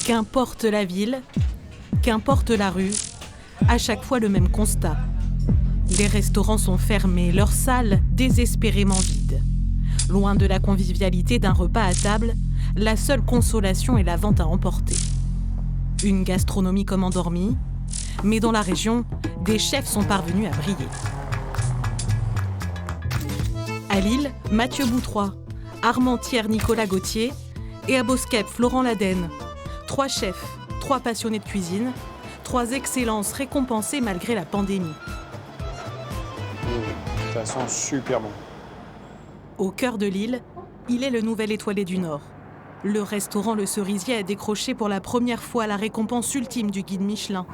Qu'importe la ville, qu'importe la rue, à chaque fois le même constat. Les restaurants sont fermés, leurs salles désespérément vides. Loin de la convivialité d'un repas à table, la seule consolation est la vente à emporter. Une gastronomie comme endormie, mais dans la région, des chefs sont parvenus à briller. À Lille, Mathieu Boutroy, Armentières Nicolas Gauthier et à Boskep Florent Laden. 3 chefs, 3 passionnés de cuisine, 3 excellences récompensées malgré la pandémie. Ça sent super bon. Au cœur de Lille, il est le nouvel étoilé du Nord. Le restaurant Le Cerisier a décroché pour la première fois la récompense ultime du guide Michelin.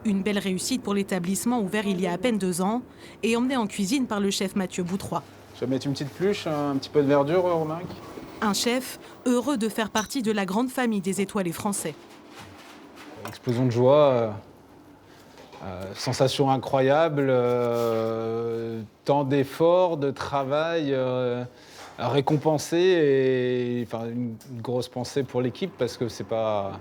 Une belle réussite pour l'établissement ouvert il y a à peine 2 ans et emmené en cuisine par le chef Mathieu Boutroy. Je vais mettre une petite pluche, un petit peu de verdure, Romain. Un chef heureux de faire partie de la grande famille des étoilés français. Explosion de joie, sensation incroyable, tant d'efforts, de travail récompensé et enfin, une grosse pensée pour l'équipe parce que c'est pas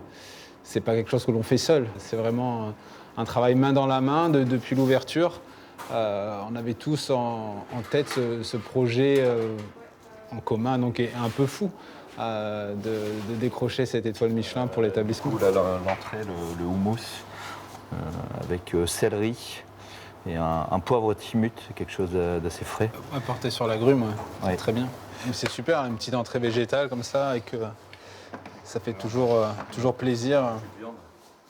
quelque chose que l'on fait seul. C'est vraiment un travail main dans la main depuis l'ouverture. On avait tous en tête ce projet en commun, donc est un peu fou de décrocher cette étoile Michelin pour l'établissement. L'entrée, le houmous avec céleri et un poivre timut, quelque chose d'assez frais. Apporté sur l'agrume, ouais. Très bien. C'est super, une petite entrée végétale comme ça, et que ça fait toujours plaisir.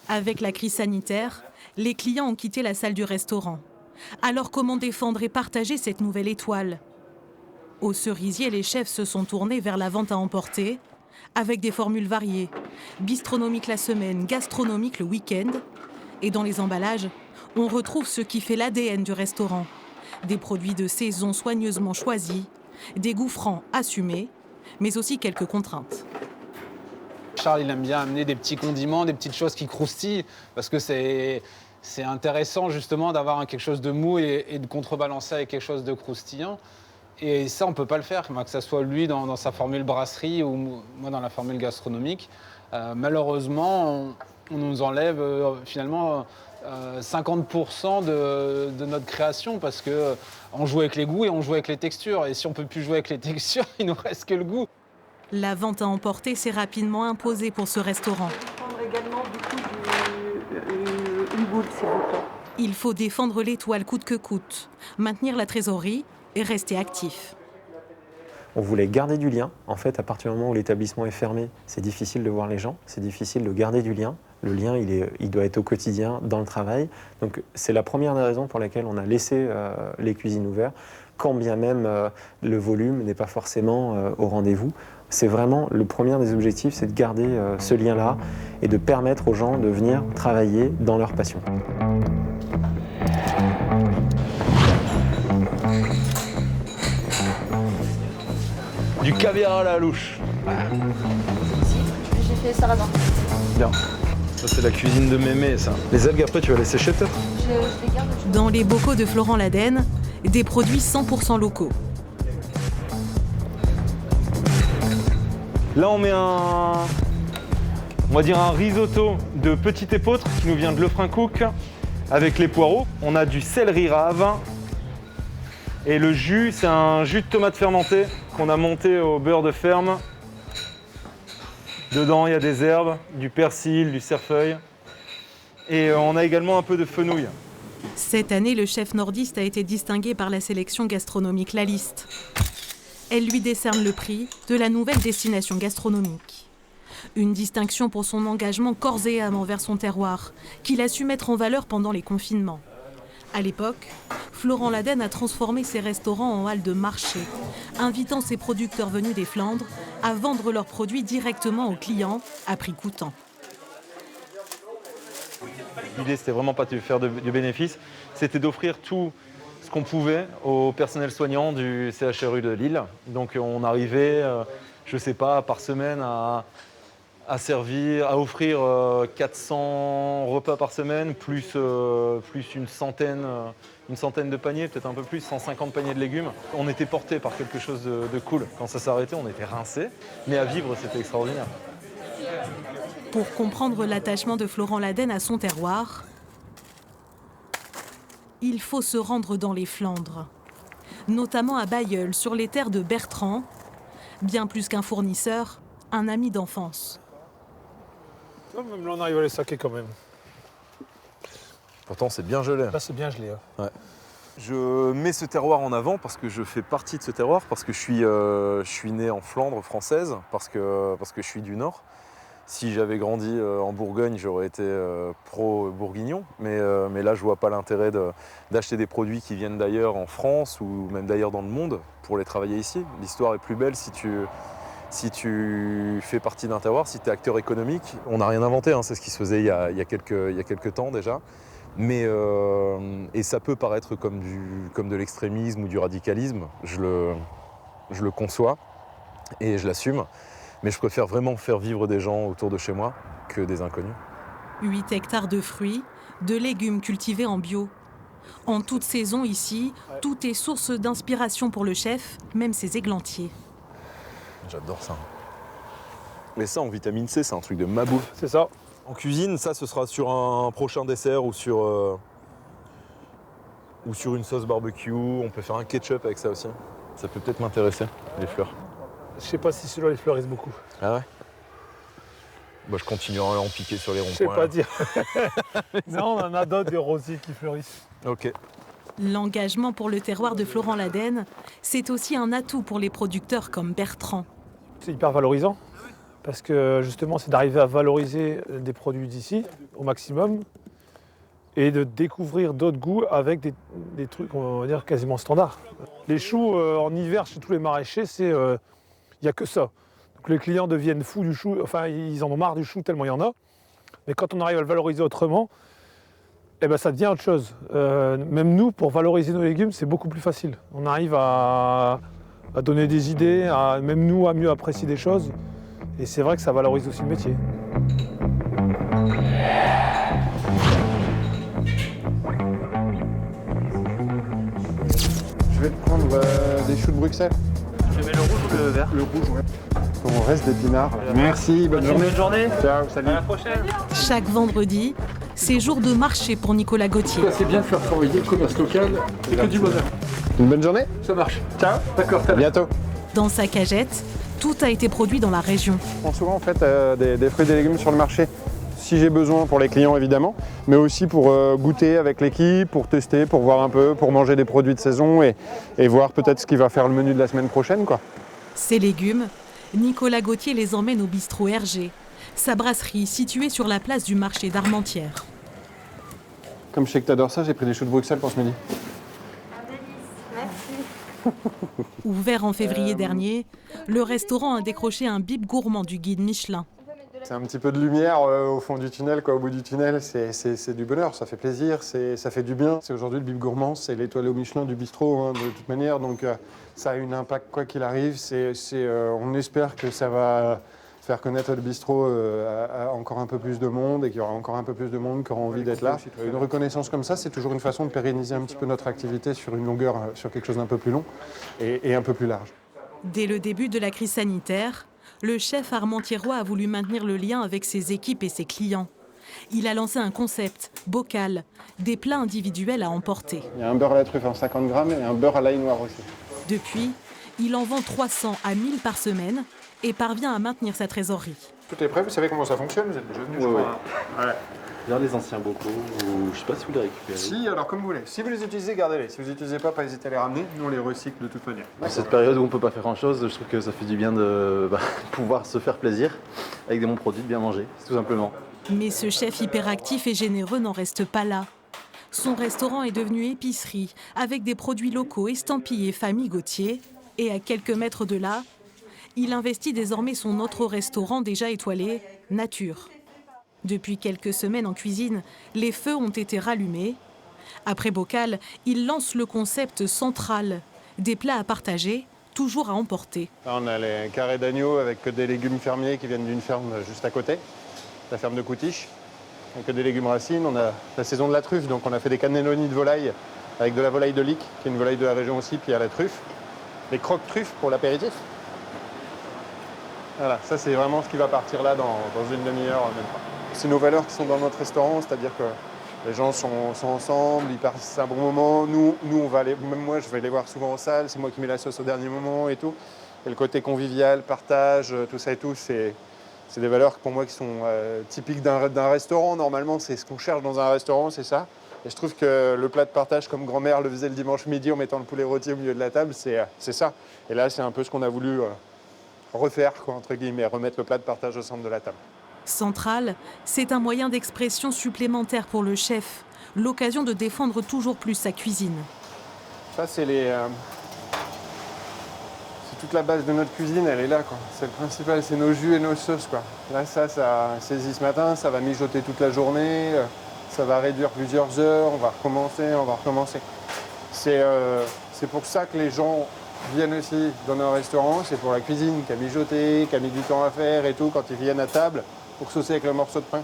Avec la crise sanitaire, les clients ont quitté la salle du restaurant. Alors comment défendre et partager cette nouvelle étoile ? Au Cerisier, les chefs se sont tournés vers la vente à emporter, avec des formules variées, bistronomique la semaine, gastronomique le week-end. Et dans les emballages, on retrouve ce qui fait l'ADN du restaurant. Des produits de saison soigneusement choisis, des goûts francs assumés, mais aussi quelques contraintes. Charles, il aime bien amener des petits condiments, des petites choses qui croustillent, parce que c'est intéressant justement d'avoir quelque chose de mou et de contrebalancer avec quelque chose de croustillant. Et ça, on ne peut pas le faire, que ce soit lui dans sa formule brasserie ou moi dans la formule gastronomique. Malheureusement, on nous enlève finalement 50% de notre création parce qu'on joue avec les goûts et on joue avec les textures. Et si on ne peut plus jouer avec les textures, il ne nous reste que le goût. La vente à emporter s'est rapidement imposée pour ce restaurant. Je vais prendre également une boule, s'il vous plaît. Il faut défendre l'étoile coûte que coûte, maintenir la trésorerie et rester actif. On voulait garder du lien. En fait, à partir du moment où l'établissement est fermé, c'est difficile de voir les gens, c'est difficile de garder du lien. Le lien, il doit être au quotidien, dans le travail. Donc, c'est la première des raisons pour laquelle on a laissé les cuisines ouvertes, quand bien même le volume n'est pas forcément au rendez-vous. C'est vraiment le premier des objectifs, c'est de garder ce lien-là et de permettre aux gens de venir travailler dans leur passion. Du caviar à la louche. J'ai fait ça là-bas. Bien. Ça, c'est la cuisine de mémé, ça. Les algues, après, tu vas les sécher, peut-être ? Je les garde. Dans les bocaux de Florent Laden, des produits 100% locaux. Là, on met on va dire un risotto de petite épeautre qui nous vient de Lefrancouc avec les poireaux. On a du céleri rave. Et le jus, c'est un jus de tomate fermenté qu'on a monté au beurre de ferme. Dedans, il y a des herbes, du persil, du cerfeuil. Et on a également un peu de fenouil. Cette année, le chef nordiste a été distingué par la sélection gastronomique La Liste. Elle lui décerne le prix de la nouvelle destination gastronomique. Une distinction pour son engagement corps et âme envers son terroir, qu'il a su mettre en valeur pendant les confinements. À l'époque, Florent Laden a transformé ses restaurants en halles de marché, invitant ses producteurs venus des Flandres à vendre leurs produits directement aux clients à prix coûtant. L'idée, c'était vraiment pas de faire du bénéfice, c'était d'offrir tout ce qu'on pouvait au personnel soignant du CHRU de Lille. Donc on arrivait, je sais pas, par semaine à à servir, à offrir 400 repas par semaine, plus une centaine de paniers, peut-être un peu plus, 150 paniers de légumes. On était porté par quelque chose de cool. Quand ça s'arrêtait, on était rincés, mais à vivre, c'était extraordinaire. Pour comprendre l'attachement de Florent Laden à son terroir, il faut se rendre dans les Flandres, notamment à Bailleul, sur les terres de Bertrand, bien plus qu'un fournisseur, un ami d'enfance. Même là, on arrive à les saquer quand même. Pourtant, c'est bien gelé. Là, c'est bien gelé. Hein. Ouais. Je mets ce terroir en avant parce que je fais partie de ce terroir, parce que je suis né en Flandre française, parce que je suis du Nord. Si j'avais grandi en Bourgogne, j'aurais été pro-bourguignon. Mais là, je vois pas l'intérêt d'acheter des produits qui viennent d'ailleurs en France ou même d'ailleurs dans le monde pour les travailler ici. L'histoire est plus belle si tu fais partie d'un terroir, si tu es acteur économique. On n'a rien inventé, hein, c'est ce qui se faisait il y a quelques temps déjà. Et ça peut paraître comme de l'extrémisme ou du radicalisme. Je le conçois et je l'assume. Mais je préfère vraiment faire vivre des gens autour de chez moi que des inconnus. 8 hectares de fruits, de légumes cultivés en bio. En toute saison ici, tout est source d'inspiration pour le chef, même ses églantiers. J'adore ça. Mais ça, en vitamine C, c'est un truc de ma bouffe. C'est ça. En cuisine, ça, ce sera sur un prochain dessert ou sur une sauce barbecue. On peut faire un ketchup avec ça aussi. Ça peut peut-être m'intéresser, les fleurs. Je sais pas si celui-là, les fleurissent beaucoup. Ah ouais? Bah, je continuerai à en piquer sur les Je sais ronds-points. pas dire. Non, on en a d'autres, des rosiers qui fleurissent. Ok. L'engagement pour le terroir de Florent Laden, c'est aussi un atout pour les producteurs comme Bertrand. C'est hyper valorisant parce que justement, c'est d'arriver à valoriser des produits d'ici au maximum et de découvrir d'autres goûts avec des trucs, on va dire, quasiment standards. Les choux en hiver chez tous les maraîchers, il n'y a que ça. Donc les clients deviennent fous du chou, enfin ils en ont marre du chou tellement il y en a. Mais quand on arrive à le valoriser autrement, eh ben, ça devient autre chose. Même nous, pour valoriser nos légumes, c'est beaucoup plus facile. On arrive à donner des idées, même nous à mieux apprécier des choses. Et c'est vrai que ça valorise aussi le métier. Je vais te prendre des choux de Bruxelles. Je mets le rouge ou le vert? Le rouge, ouais. On reste d'épinards. Merci, bonne journée. Bonne journée. Ciao, salut. À la prochaine. Chaque vendredi, c'est jour de marché pour Nicolas Gauthier. C'est bien de faire travailler le commerce local, c'est que du bonheur. Une bonne journée. Ça marche. Ciao. D'accord, À bientôt. Dans sa cagette, tout a été produit dans la région. Je prends souvent en fait, des fruits et des légumes sur le marché. Si j'ai besoin pour les clients évidemment, mais aussi pour goûter avec l'équipe, pour tester, pour voir un peu, pour manger des produits de saison et voir peut-être ce qui va faire le menu de la semaine prochaine, quoi. Ces légumes, Nicolas Gauthier les emmène au bistrot Hergé, sa brasserie située sur la place du marché d'Armentières. Comme je sais que tu adores ça, j'ai pris des choux de Bruxelles pour ce midi. Ouvert en février dernier, le restaurant a décroché un bib gourmand du guide Michelin. C'est un petit peu de lumière au fond du tunnel, quoi, au bout du tunnel, c'est du bonheur, ça fait plaisir, ça fait du bien. C'est aujourd'hui le bib gourmand, c'est l'étoile au Michelin du bistrot, hein, de toute manière, donc ça a un impact quoi qu'il arrive. On espère que ça va faire connaître le bistrot à encore un peu plus de monde et qu'il y aura encore un peu plus de monde qui aura envie d'être là. Une reconnaissance comme ça, c'est toujours une façon de pérenniser un petit peu notre activité sur une longueur, sur quelque chose d'un peu plus long et un peu plus large. Dès le début de la crise sanitaire, le chef armentiérois a voulu maintenir le lien avec ses équipes et ses clients. Il a lancé un concept, Bocal, des plats individuels à emporter. Il y a un beurre à la truffe en 50 grammes et un beurre à l'ail noir aussi. Depuis, il en vend 300 à 1000 par semaine et parvient à maintenir sa trésorerie. Tout est prêt, vous savez comment ça fonctionne, vous êtes déjà venus, je crois. Ouais. Vers les anciens bocaux, ou je sais pas si vous les récupérez. Si, alors comme vous voulez. Si vous les utilisez, gardez-les. Si vous les utilisez pas hésitez à les ramener. Nous, on les recycle de toute manière. Dans cette période où on peut pas faire grand chose, je trouve que ça fait du bien de pouvoir se faire plaisir avec des bons produits, de bien manger, tout simplement. Mais ce chef hyperactif et généreux n'en reste pas là. Son restaurant est devenu épicerie, avec des produits locaux estampillés Famille Gauthier. Et à quelques mètres de là, il investit désormais son autre restaurant déjà étoilé, Nature. Depuis quelques semaines en cuisine, les feux ont été rallumés. Après Bocal, il lance le concept central, des plats à partager toujours à emporter. Là, on a les carrés d'agneau avec des légumes fermiers qui viennent d'une ferme juste à côté, la ferme de Coutiche. Donc des légumes racines. On a la saison de la truffe, donc on a fait des cannelloni de volaille avec de la volaille de Lick, qui est une volaille de la région aussi, puis il y a la truffe. Les croque-truffes pour l'apéritif. Voilà, ça c'est vraiment ce qui va partir là dans une demi-heure, même pas. C'est nos valeurs qui sont dans notre restaurant, c'est-à-dire que les gens sont ensemble, ils passent un bon moment. Nous on va aller, même moi je vais les voir souvent en salle, c'est moi qui mets la sauce au dernier moment et tout. Et le côté convivial, partage, tout ça et tout, c'est des valeurs pour moi qui sont typiques d'un restaurant. Normalement, c'est ce qu'on cherche dans un restaurant, c'est ça. Et je trouve que le plat de partage, comme grand-mère le faisait le dimanche midi en mettant le poulet rôti au milieu de la table, c'est ça. Et là, c'est un peu ce qu'on a voulu refaire, quoi, entre guillemets, remettre le plat de partage au centre de la table. Central, c'est un moyen d'expression supplémentaire pour le chef, l'occasion de défendre toujours plus sa cuisine. Ça, c'est toute la base de notre cuisine, elle est là, quoi. C'est le principal, c'est nos jus et nos sauces, quoi. Là, ça saisit ce matin, ça va mijoter toute la journée, ça va réduire plusieurs heures, on va recommencer. C'est pour ça que les gens viennent aussi dans nos restaurants, c'est pour la cuisine qui a mijoté, qui a mis du temps à faire et tout, quand ils viennent à table, pour saucer avec le morceau de pain.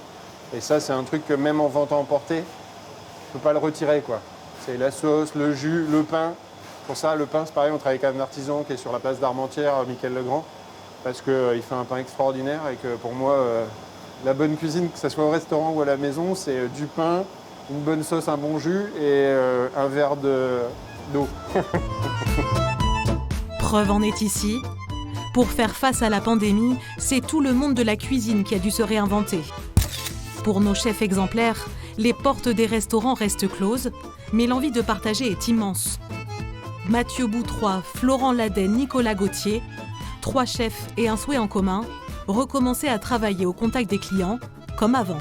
Et ça, c'est un truc que même en vente à emporter, on ne peut pas le retirer, quoi. C'est la sauce, le jus, le pain. Pour ça, le pain, c'est pareil, on travaille avec un artisan qui est sur la place d'Armentières, Michael Legrand, parce qu'il fait un pain extraordinaire et que pour moi, la bonne cuisine, que ce soit au restaurant ou à la maison, c'est du pain, une bonne sauce, un bon jus et un verre d'eau. Preuve en est ici. Pour faire face à la pandémie, c'est tout le monde de la cuisine qui a dû se réinventer. Pour nos chefs exemplaires, les portes des restaurants restent closes, mais l'envie de partager est immense. Mathieu Boutroy, Florent Laden, Nicolas Gauthier, 3 chefs et un souhait en commun, recommencer à travailler au contact des clients comme avant.